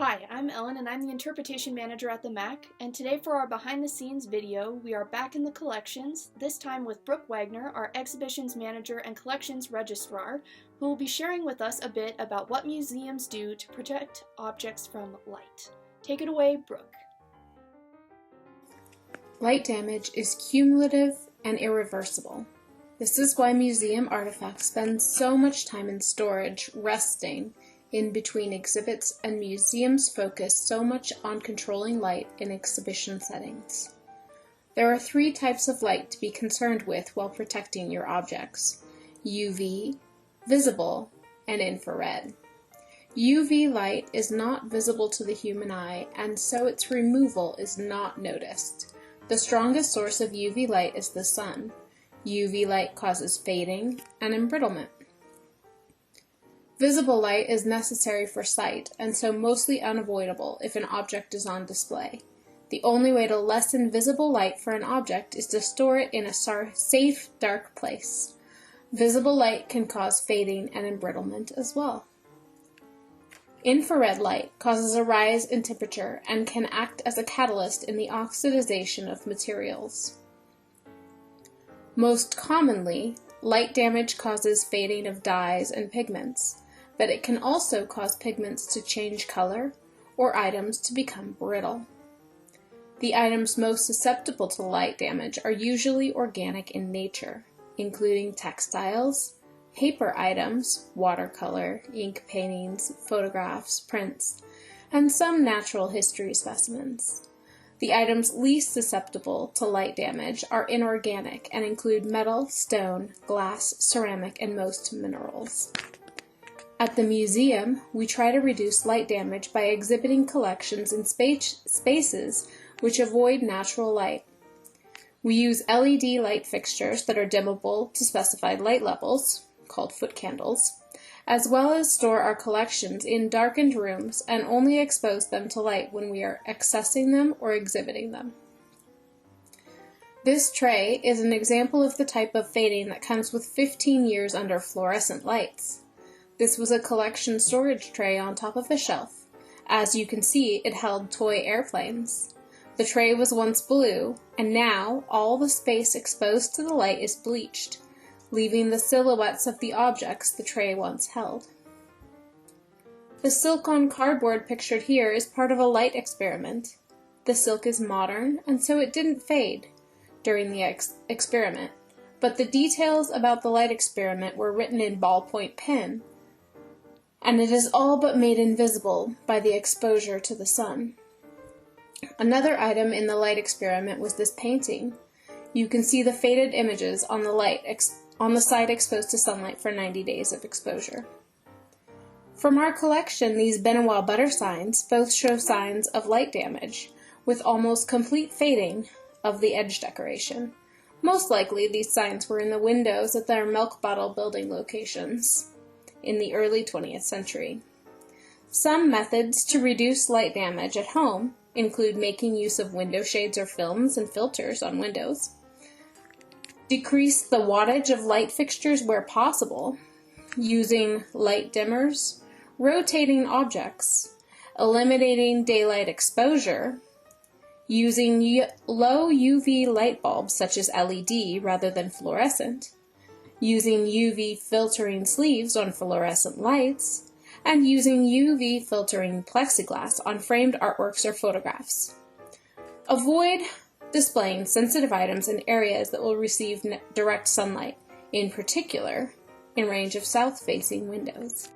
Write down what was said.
Hi, I'm Ellen and I'm the Interpretation Manager at the MAC, and today for our behind the scenes video, we are back in the collections, this time with Brooke Wagner, our Exhibitions Manager and Collections Registrar, who will be sharing with us a bit about what museums do to protect objects from light. Take it away, Brooke. Light damage is cumulative and irreversible. This is why museum artifacts spend so much time in storage, resting in between exhibits, and museums focus so much on controlling light in exhibition settings. There are three types of light to be concerned with while protecting your objects: UV, visible, and infrared. UV light is not visible to the human eye, and so its removal is not noticed. The strongest source of UV light is the sun. UV light causes fading and embrittlement. Visible light is necessary for sight, and so mostly unavoidable if an object is on display. The only way to lessen visible light for an object is to store it in a safe, dark place. Visible light can cause fading and embrittlement as well. Infrared light causes a rise in temperature and can act as a catalyst in the oxidization of materials. Most commonly, light damage causes fading of dyes and pigments, but it can also cause pigments to change color or items to become brittle. The items most susceptible to light damage are usually organic in nature, including textiles, paper items, watercolor, ink paintings, photographs, prints, and some natural history specimens. The items least susceptible to light damage are inorganic and include metal, stone, glass, ceramic, and most minerals. At the museum, we try to reduce light damage by exhibiting collections in spaces which avoid natural light. We use LED light fixtures that are dimmable to specified light levels, called foot candles, as well as store our collections in darkened rooms and only expose them to light when we are accessing them or exhibiting them. This tray is an example of the type of fading that comes with 15 years under fluorescent lights. This was a collection storage tray on top of a shelf. As you can see, it held toy airplanes. The tray was once blue, and now all the space exposed to the light is bleached, leaving the silhouettes of the objects the tray once held. The silk on cardboard pictured here is part of a light experiment. The silk is modern, and so it didn't fade during the experiment, but the details about the light experiment were written in ballpoint pen, and it is all but made invisible by the exposure to the sun. Another item in the light experiment was this painting. You can see the faded images on the side exposed to sunlight for 90 days of exposure. From our collection, these Benoit butter signs both show signs of light damage, with almost complete fading of the edge decoration. Most likely, these signs were in the windows at their milk bottle building locations in the early 20th century. Some methods to reduce light damage at home include making use of window shades or films and filters on windows, decrease the wattage of light fixtures where possible, using light dimmers, rotating objects, eliminating daylight exposure, using low UV light bulbs such as LED rather than fluorescent, using UV filtering sleeves on fluorescent lights, and using UV filtering plexiglass on framed artworks or photographs. Avoid displaying sensitive items in areas that will receive direct sunlight, in particular in range of south-facing windows.